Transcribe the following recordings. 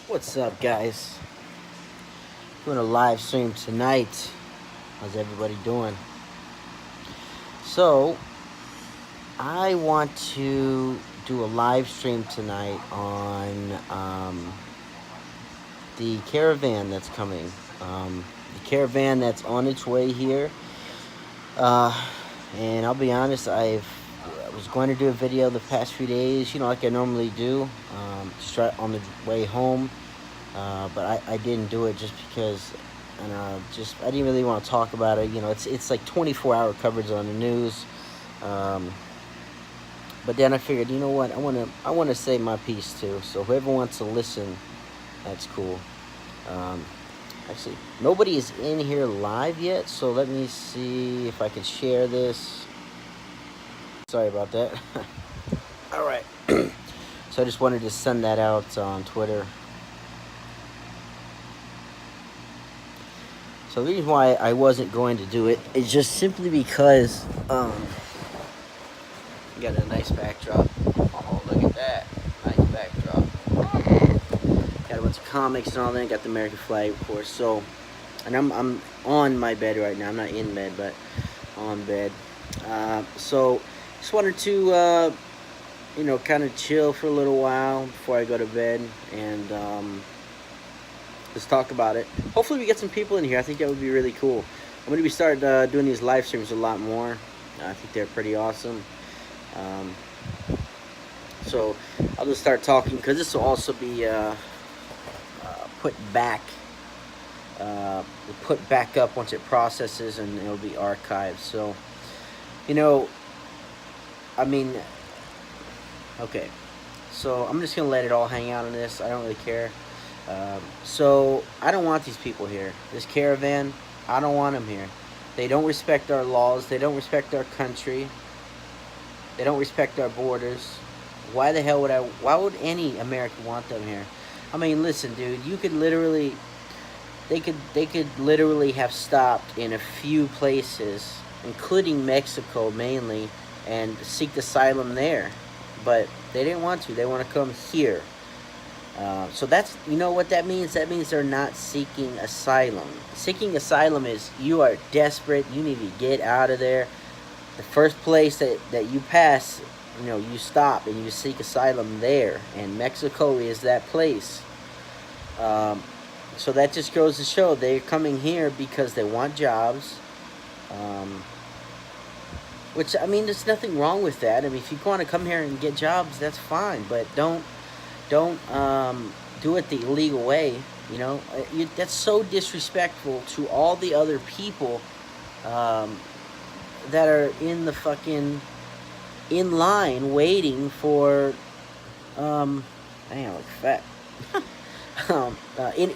What's up, guys? Doing a live stream tonight. How's everybody doing? So, I want to do a live stream tonight on the caravan that's coming. The caravan that's on its way here. And I'll be honest, I was going to do a video the past few days, like I normally do, just right on the way home. But I didn't do it just because, and I didn't really want to talk about it. It's like 24-hour coverage on the news. But then I figured, you know what, I want to say my piece too. So whoever wants to listen, that's cool. Actually, nobody is in here live yet, so let me see if I can share this. Sorry about that. All right. So I just wanted to send that out on Twitter. So the reason why I wasn't going to do it is just simply because we got a nice backdrop. Oh, look at that. Nice backdrop. Got a bunch of comics and all that. Got the American flag, of course. So, and I'm on my bed right now. I'm not in bed, but on bed. So just wanted to kind of chill for a little while before I go to bed and let's talk about it. Hopefully we get some people in here. I think that would be really cool. I'm going to be starting doing these live streams a lot more. I think they're pretty awesome. So I'll just start talking because this will also be put back up once it processes, and it'll be archived. So okay. So I'm just gonna let it all hang out on this. I don't really care. So I don't want these people here. This caravan, I don't want them here. They don't respect our laws. They don't respect our country. They don't respect our borders. Why the hell why would any American want them here? I mean, listen, dude, they could literally have stopped in a few places, including Mexico mainly, and seek asylum there. But they didn't want to. They want to come here. So that's, what that means? That means they're not seeking asylum. Seeking asylum is you are desperate. You need to get out of there. The first place that you pass, you stop and you seek asylum there. And Mexico is that place. So that just goes to show they're coming here because they want jobs. Which, I mean, there's nothing wrong with that. I mean, if you want to come here and get jobs, that's fine. But don't do it the illegal way. That's so disrespectful to all the other people that are in line waiting for dang, I look fat.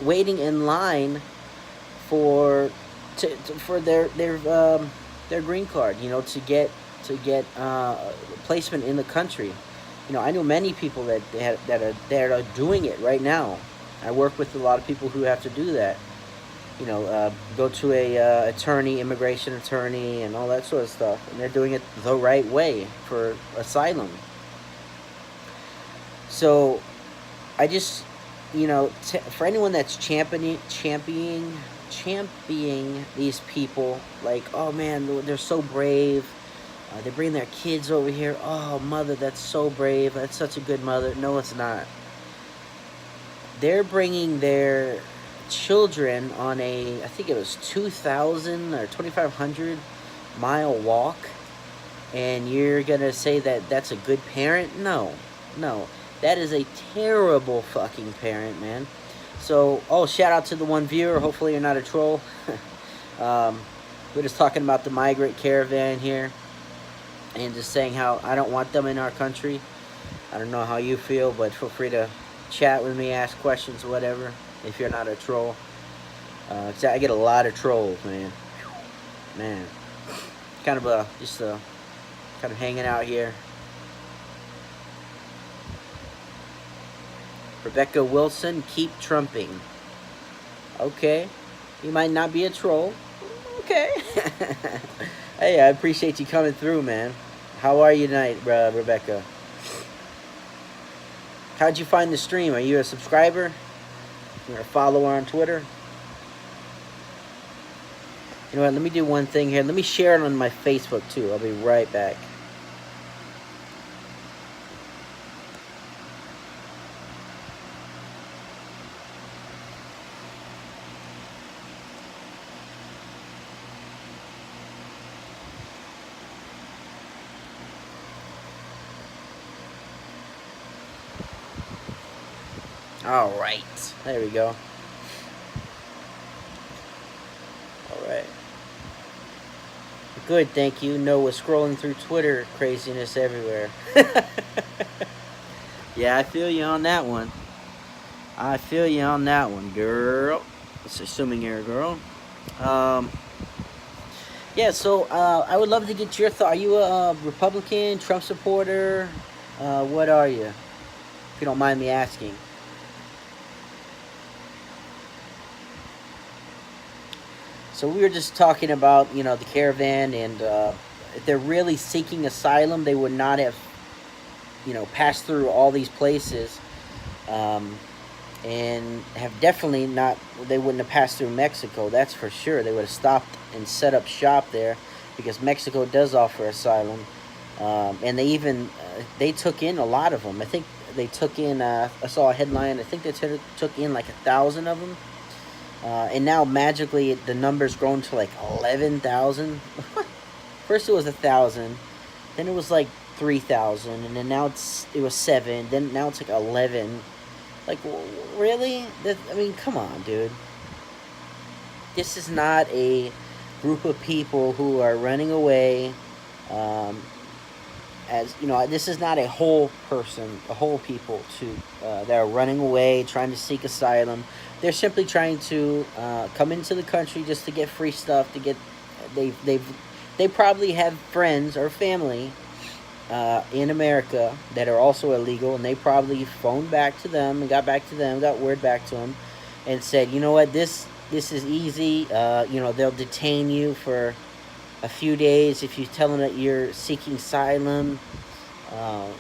Waiting in line for their green card, to get placement in the country. I know many people that are doing it right now. I work with a lot of people who have to do that. Go to a immigration attorney, and all that sort of stuff, and they're doing it the right way for asylum. So, I just, for anyone that's championing these people, like, oh man, they're so brave. They bring their kids over here. Oh, mother, that's so brave. That's such a good mother. No, it's not. They're bringing their children on I think it was 2,000 or 2,500 mile walk, and you're going to say that that's a good parent? No. That is a terrible fucking parent, man. So, shout out to the one viewer. Hopefully you're not a troll. We're just talking about the migrant caravan here, and just saying how I don't want them in our country. I don't know how you feel, but feel free to chat with me, ask questions, whatever, if you're not a troll. I get a lot of trolls, man. Kind of hanging out here. Rebecca Wilson, keep trumping. Okay. You might not be a troll. Okay. Hey, I appreciate you coming through, man. How are you tonight, Rebecca? How'd you find the stream? Are you a subscriber? You're a follower on Twitter. You know what? Let me do one thing here. Let me share it on my Facebook too. I'll be right back. All right. There we go. All right. Good, thank you. No, we're scrolling through Twitter. Craziness everywhere. Yeah, I feel you on that one. I feel you on that one, girl. It's assuming you're a girl. Um, yeah, so I would love to get your thought. Are you a Republican, Trump supporter? What are you? If you don't mind me asking. So we were just talking about, the caravan, and if they're really seeking asylum, they would not have, passed through all these places, um, and have definitely not. They wouldn't have passed through Mexico. That's for sure. They would have stopped and set up shop there, because Mexico does offer asylum, and they took in a lot of them. I think they took in. I saw a headline. I think they took in like 1,000 of them. And now magically the number's grown to like 11,000. First it was 1,000, then it was like 3,000, and then it was 7. Then now it's like 11. Like, really? I mean, come on, dude. This is not a group of people who are running away. This is not a whole person, a whole people that are running away, trying to seek asylum. They're simply trying to come into the country just to get free stuff. They probably have friends or family in America that are also illegal, and they probably phoned back to them and got word back to them, and said, you know what, this is easy. They'll detain you for a few days if you tell them that you're seeking asylum. And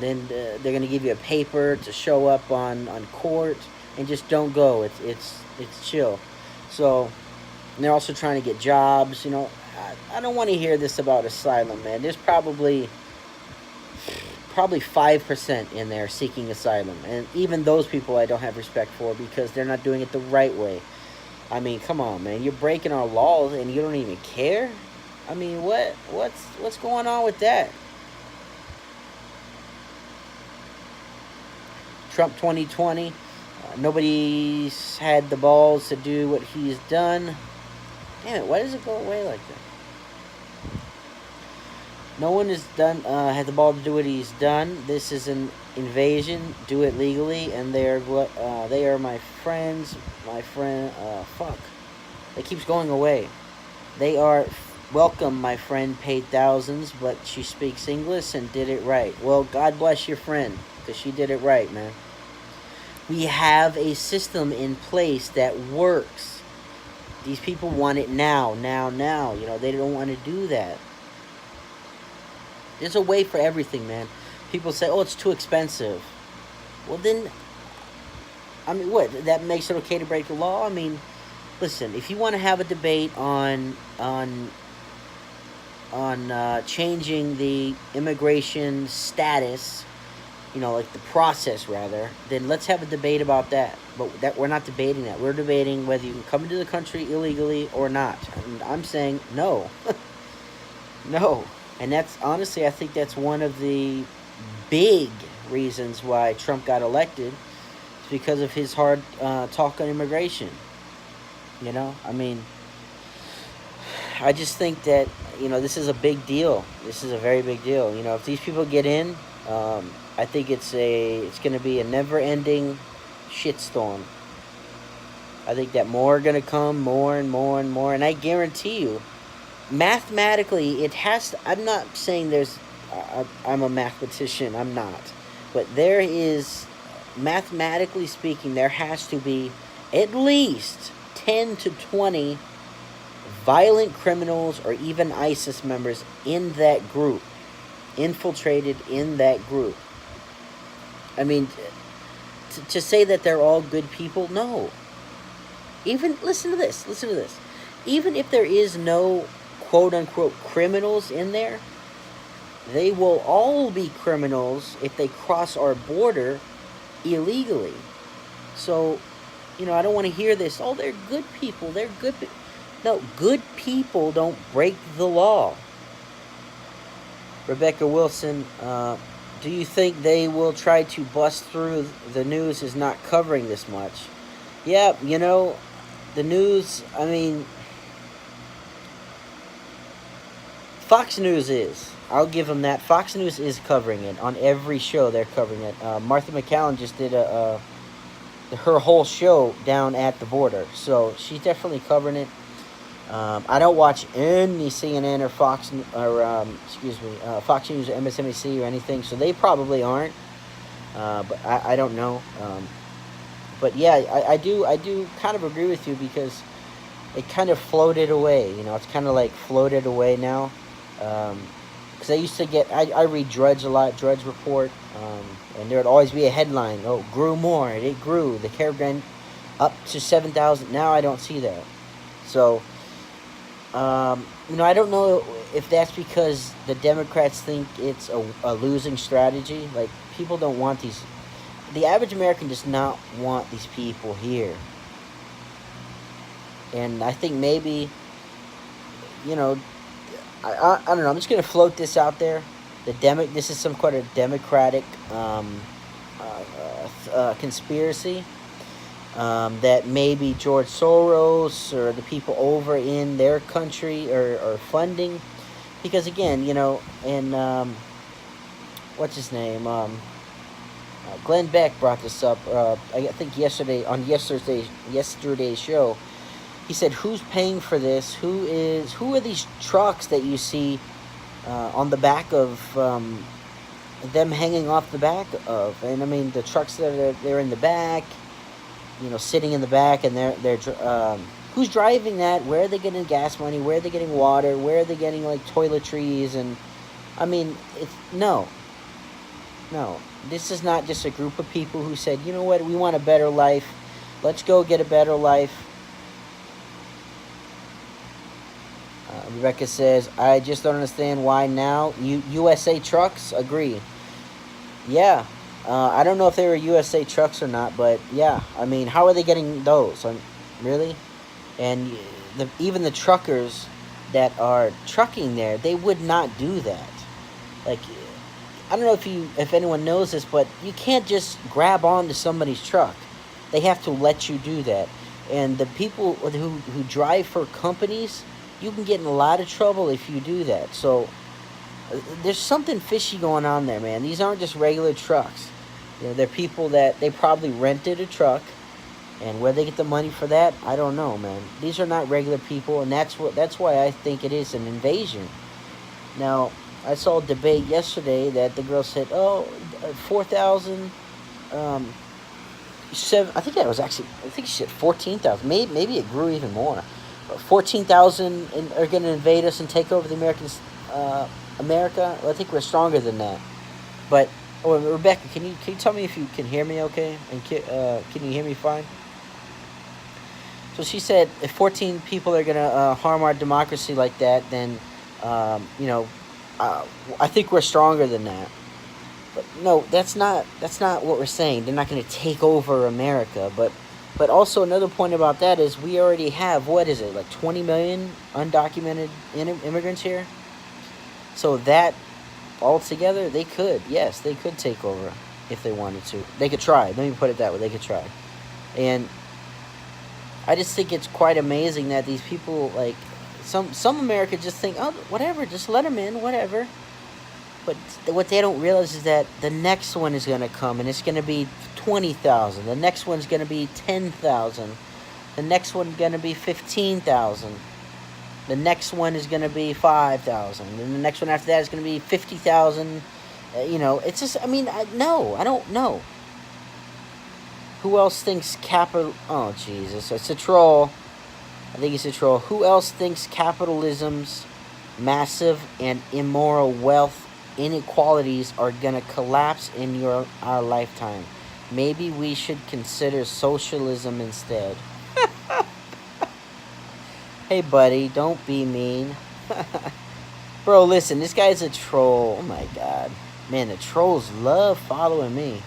then they're going to give you a paper to show up on court, and just don't go. It's chill. So, and they're also trying to get jobs. I don't want to hear this about asylum, man. There's probably 5% in there seeking asylum, and even those people I don't have respect for, because they're not doing it the right way. I mean, come on, man. You're breaking our laws and you don't even care? I mean, what's going on with that? Trump 2020. Nobody's had the balls to do what he's done. Damn it, why does it go away like that? No one has had the ball to do what he's done. This is an invasion. Do it legally, and they are my friends. My friend, fuck. It keeps going away. They are welcome. My friend paid thousands, but she speaks English and did it right. Well, God bless your friend, because she did it right, man. We have a system in place that works. These people want it now. They don't want to do that. There's a way for everything, man. People say, oh, it's too expensive. Well, then, I mean, what? That makes it okay to break the law? I mean, listen, if you want to have a debate on changing the immigration status, like the process rather, then let's have a debate about that. But we're not debating that. We're debating whether you can come into the country illegally or not. And I'm saying no. No. And that's, honestly, I think that's one of the big reasons why Trump got elected. It's because of his hard talk on immigration. I mean, I just think that, this is a big deal. This is a very big deal. If these people get in, I think it's going to be a never-ending shitstorm. I think that more are going to come, more and more and more. And I guarantee you, mathematically, it has to. I'm not saying I'm a mathematician. I'm not. But there is, mathematically speaking, there has to be at least 10 to 20 violent criminals or even ISIS members in that group, infiltrated in that group. I mean, to say that they're all good people, no. Even, listen to this. Even if there is no quote-unquote criminals in there, they will all be criminals if they cross our border illegally. So, I don't want to hear this. Oh, they're good people. They're good. No, good people don't break the law. Rebecca Wilson, do you think they will try to bust through? The news is not covering this much. Yeah, the news, I mean, Fox News is. I'll give them that. Fox News is covering it. On every show, they're covering it. Martha McCallum just did her whole show down at the border. So she's definitely covering it. I don't watch any CNN or Fox News or MSNBC or anything. So they probably aren't. But I don't know. But yeah, I do kind of agree with you, because it kind of floated away. It's kind of like floated away now. Because I used to I read Drudge a lot, Drudge Report, and there would always be a headline, oh, grew more, it grew, the Caravan up to 7,000, now I don't see that. So, I don't know if that's because the Democrats think it's a losing strategy. Like, people don't want these, the average American does not want these people here. And I think maybe, I don't know. I'm just gonna float this out there. This is some kind of Democratic conspiracy that maybe George Soros or the people over in their country are funding, because again, and what's his name? Glenn Beck brought this up. I think yesterday on yesterday's show. He said, "Who's paying for this? Who are these trucks that you see on the back of them hanging off the back of?" And I mean, the trucks that they're in the back, sitting in the back, and they're who's driving that? Where are they getting gas money? Where are they getting water? Where are they getting like toiletries? And I mean, it's no. This is not just a group of people who said, "You know what? We want a better life. Let's go get a better life." Rebecca says, "I just don't understand why now. USA trucks?" Agree. Yeah. I don't know if they were USA trucks or not, but yeah. I mean, how are they getting those? Really? And even the truckers that are trucking there, they would not do that. Like, I don't know if anyone knows this, but you can't just grab onto somebody's truck. They have to let you do that. And the people who drive for companies, you can get in a lot of trouble if you do that. So there's something fishy going on there, man. These aren't just regular trucks. They're people that they probably rented a truck, and where they get the money for that, I don't know, man. These are not regular people, and that's why I think it is an invasion. Now, I saw a debate yesterday that the girl said, 4,000, I think she said 14,000. Maybe it grew even more. 14,000 are going to invade us and take over the America. Well, I think we're stronger than that. But Rebecca, can you tell me if you can hear me okay? And can you hear me fine? So she said, if 14 people are going to harm our democracy like that, then I think we're stronger than that. But no, that's not what we're saying. They're not going to take over America, But also another point about that is we already have, what is it, like 20 million undocumented immigrants here? So that altogether, they could take over if they wanted to. They could try. Let me put it that way. They could try. And I just think it's quite amazing that these people, like, some Americans just think, oh, whatever, just let them in, whatever. But what they don't realize is that the next one is going to come, and it's going to be 20,000. The next one's going to be 10,000. The next one's going to be 15,000. The next one is going to be 5,000. And the next one after that is going to be 50,000. It's just, I don't know. Who else thinks capital... Oh, Jesus. It's a troll. I think it's a troll. Who else thinks capitalism's massive and immoral wealth inequalities are going to collapse in our lifetime? Maybe we should consider socialism instead. Hey, buddy, don't be mean. Bro, listen, this guy's a troll. Oh, my God. Man, the trolls love following me.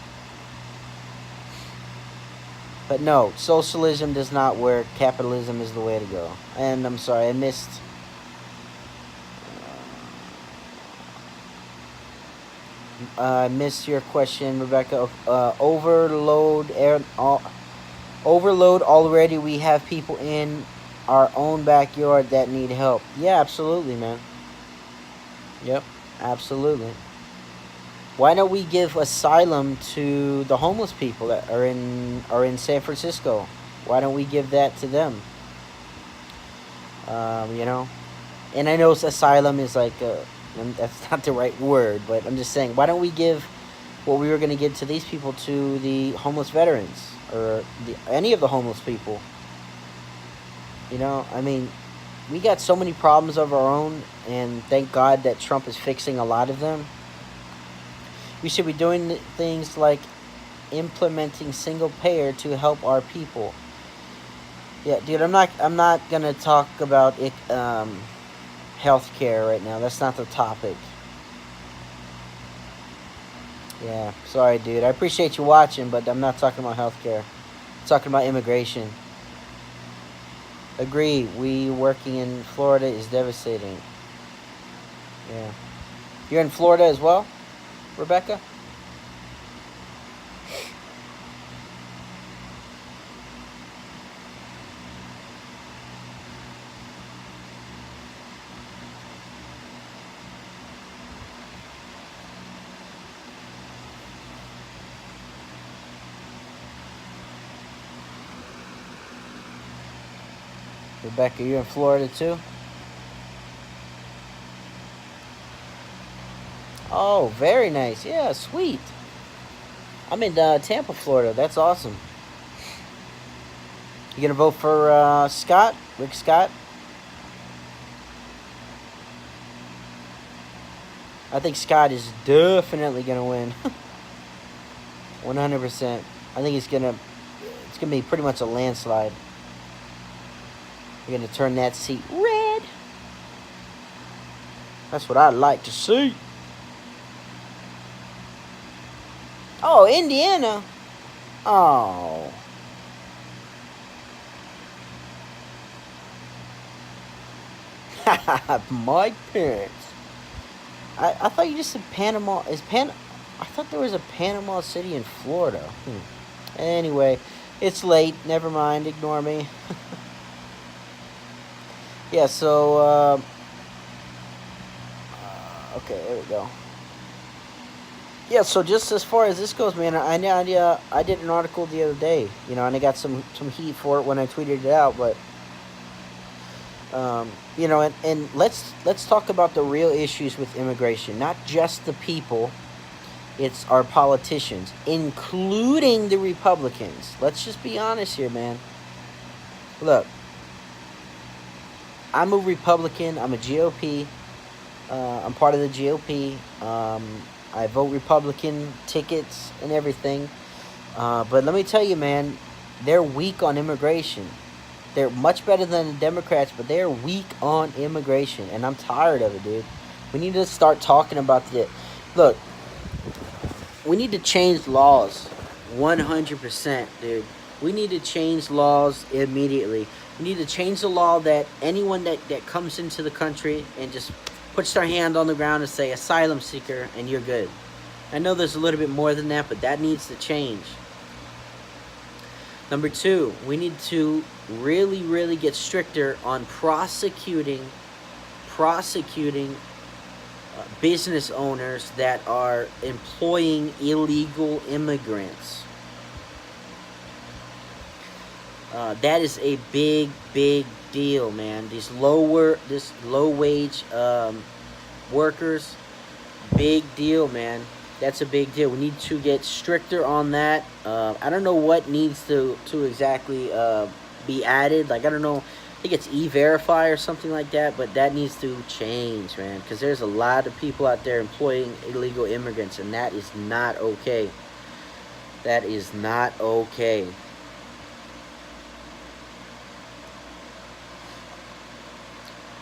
But no, socialism does not work. Capitalism is the way to go. And I'm sorry, I missed... I missed your question, Rebecca. Overload already. We have people in our own backyard that need help. Yeah, absolutely, man. Yep, absolutely. Why don't we give asylum to the homeless people that are in San Francisco? Why don't we give that to them? You know, and I know asylum is like that's not the right word, but I'm just saying, why don't we give what we were going to give to these people to the homeless veterans or any of the homeless people? You know, I mean, we got so many problems of our own, and thank God that Trump is fixing a lot of them. We should be doing things like implementing single payer to help our people. Yeah, dude, I'm not gonna talk about it, healthcare right now. That's not the topic. Yeah, sorry, dude. I appreciate you watching, but I'm not talking about healthcare. I'm talking about immigration. Agree. We working in Florida is devastating. Yeah. You're in Florida as well, Rebecca? Rebecca, you're in Florida too? Oh, very nice. Yeah, sweet. I'm in Tampa, Florida. That's awesome. You gonna vote for Scott? Rick Scott? I think Scott is definitely gonna win. 100%. I think it's gonna be pretty much a landslide. We're gonna turn that seat red. That's what I'd like to see. Oh, Indiana. Oh. My parents. I thought you just said Panama. I thought there was a Panama City in Florida. Anyway, it's late. Never mind. Ignore me. Yeah, so, okay, there we go. Yeah, so just as far as this goes, man, I did an article the other day, you know, and I got some heat for it when I tweeted it out, but, you know, and let's talk about the real issues with immigration, not just the people, it's our politicians, including the Republicans. Let's just be honest here, man. Look, I'm a Republican. I'm a GOP. I'm part of the GOP. I vote Republican tickets and everything. But let me tell you, man, they're weak on immigration. They're much better than the Democrats, but they're weak on immigration. And I'm tired of it, dude. We need to start talking about the... Look, we need to change laws. 100%, dude. We need to change laws immediately. We need to change the law that anyone that comes into the country and just puts their hand on the ground and say asylum seeker and you're good. I know there's a little bit more than that, but that needs to change. Number two, we need to really, really get stricter on prosecuting business owners that are employing illegal immigrants. That is a big deal, man. These low wage workers, big deal, man. That's a big deal. We need to get stricter on that. I don't know what needs to exactly be added. Like, I don't know. I think it's E-Verify or something like that, but that needs to change, man, because there's a lot of people out there employing illegal immigrants, and that is not okay. That is not okay.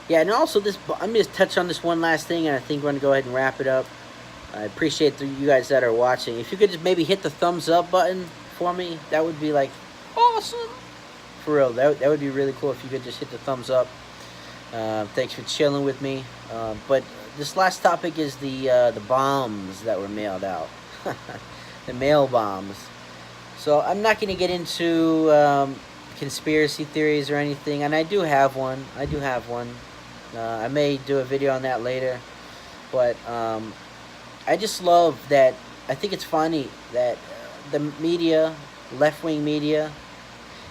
Yeah, and also this, I'm just touch on this one last thing, and I think we're gonna go ahead and wrap it up. I appreciate you guys that are watching. If you could just maybe hit the thumbs up button for me, that would be like awesome. For real, that would be really cool if you could just hit the thumbs up. Thanks for chilling with me. But this last topic is the bombs that were mailed out, the mail bombs. So I'm not going to get into conspiracy theories or anything, and I do have one. I may do a video on that later, but I just love that. I think it's funny that the media, left-wing media,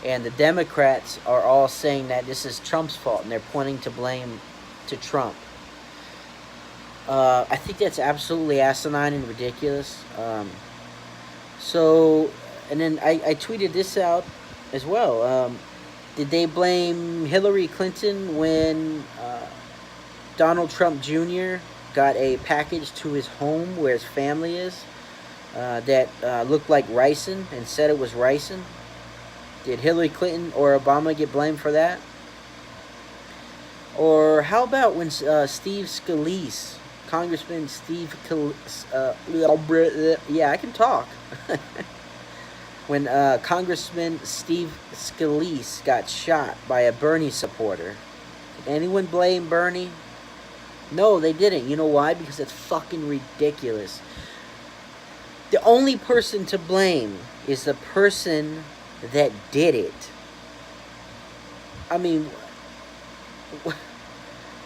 and the Democrats are all saying that this is Trump's fault, and they're pointing to blame to Trump. I think that's absolutely asinine and ridiculous. And then I tweeted this out as well. Did they blame Hillary Clinton when Donald Trump Jr. got a package to his home where his family is that looked like ricin and said it was ricin? Did Hillary Clinton or Obama get blamed for that? Or how about when Steve Scalise, Congressman Steve yeah, I can talk. When Congressman Steve Scalise got shot by a Bernie supporter, did anyone blame Bernie? No, they didn't. You know why? Because it's fucking ridiculous. The only person to blame is the person that did it. I mean,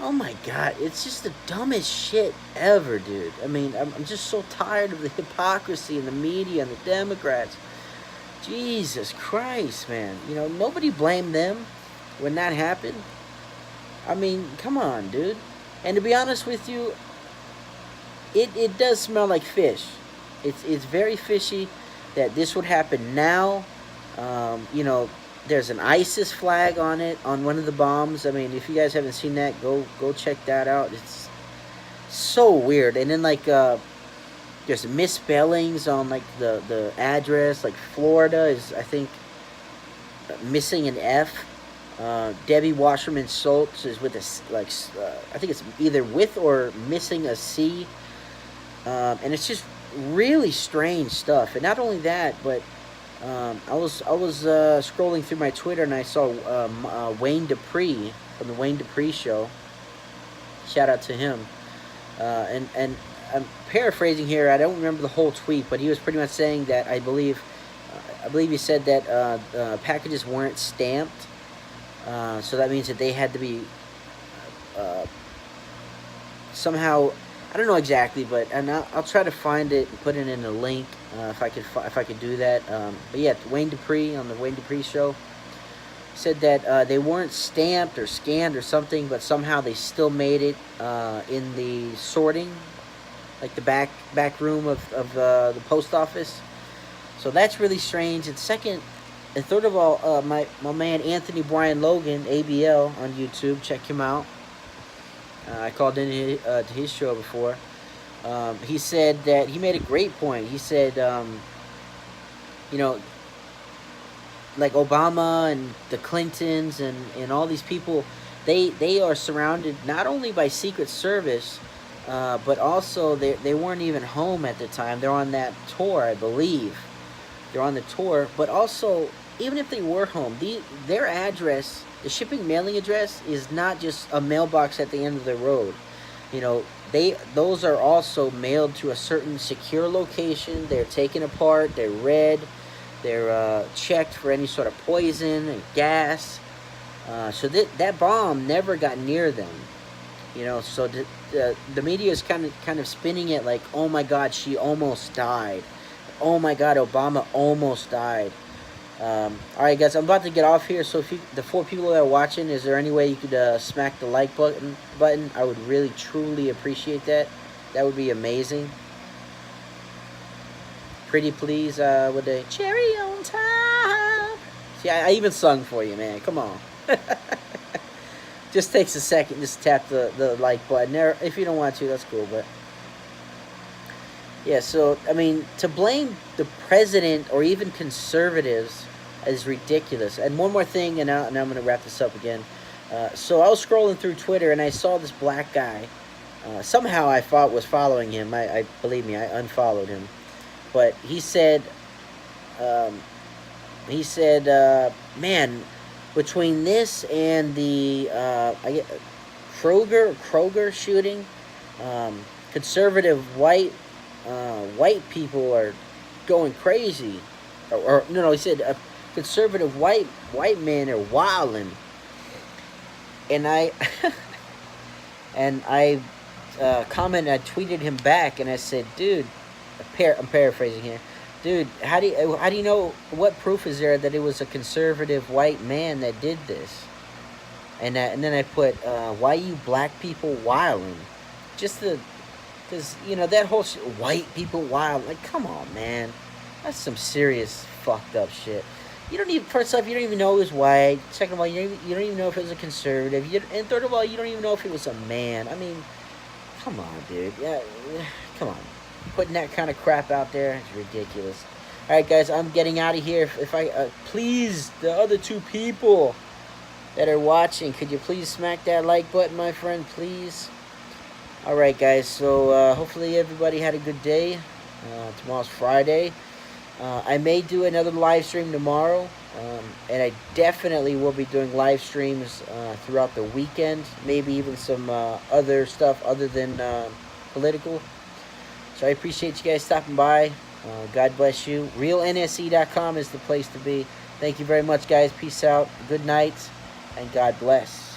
oh my god, it's just the dumbest shit ever, dude. I mean, I'm just so tired of the hypocrisy in the media and the Democrats. Jesus Christ, man. You know, nobody blamed them when that happened. I mean, come on, dude. And to be honest with you, it does smell like fish. It's very fishy that this would happen now. You know, there's an ISIS flag on it, on one of the bombs. I mean, if you guys haven't seen that, go check that out. It's so weird. And then, like, there's misspellings on, like, the address. Like, Florida is, I think, missing an F. Debbie Wasserman Schultz is with a, like, I think it's either with or missing a C. And it's just really strange stuff. And not only that, but I was scrolling through my Twitter and I saw Wayne Dupree from the Wayne Dupree Show. Shout out to him. And I'm paraphrasing here. I don't remember the whole tweet, but he was pretty much saying that I believe he said that packages weren't stamped, so that means that they had to be somehow. I don't know exactly, but I'll try to find it and put it in a link if I could do that. But yeah, Wayne Dupree on the Wayne Dupree Show said that they weren't stamped or scanned or something, but somehow they still made it in the sorting, like the back room of the post office. So that's really strange. And third of all, my man Anthony Brian Logan, ABL on YouTube, check him out. I called in to his show before. He said that he made a great point. He said, you know, like Obama and the Clintons and all these people, they are surrounded not only by Secret Service, but also they weren't even home at the time. They're on that tour, I believe. They're on the tour, but also, even if they were home, their address, the shipping mailing address, is not just a mailbox at the end of the road. You know, those are also mailed to a certain secure location. They're taken apart. They're read. They're checked for any sort of poison and gas. So that bomb never got near them. You know, so the media is kind of spinning it like, oh my God, she almost died. Oh my God, Obama almost died. All right, guys, I'm about to get off here. So if the 4 people that are watching, is there any way you could smack the like button? I would really, truly appreciate that. That would be amazing. Pretty please with a cherry on top. See, I even sung for you, man. Come on. Just takes a second. Just tap the like button there. If you don't want to, that's cool. But Yeah, so I mean, to blame the president or even conservatives is ridiculous. And one more thing, and now I'm going to wrap this up again. So I was scrolling through Twitter and I saw this black guy. Somehow I thought was following him. I believe me, I unfollowed him. But um, man, between this and the Kroger shooting, conservative white people are going crazy, or no, he said conservative white men are wilding, and I and I commented, I tweeted him back, and I said, dude, I'm paraphrasing here. Dude, how do you know, what proof is there that it was a conservative white man that did this? And then I put, why you black people wilding? Just the, because that whole white people wild. Like, come on, man, that's some serious fucked up shit. You don't even, first off, you don't even know it was white. Second of all, you don't even know if it was a conservative. And third of all, you don't even know if it was a man. I mean, come on, dude. Yeah, come on. Putting that kind of crap out there, it's ridiculous. All right, guys, I'm getting out of here. If I please, the other two people that are watching, could you please smack that like button, my friend, please? All right, guys. So hopefully everybody had a good day. Tomorrow's Friday. I may do another live stream tomorrow, and I definitely will be doing live streams throughout the weekend. Maybe even some other stuff other than political. So I appreciate you guys stopping by. God bless you. RealNSE.com is the place to be. Thank you very much, guys. Peace out. Good night, and God bless.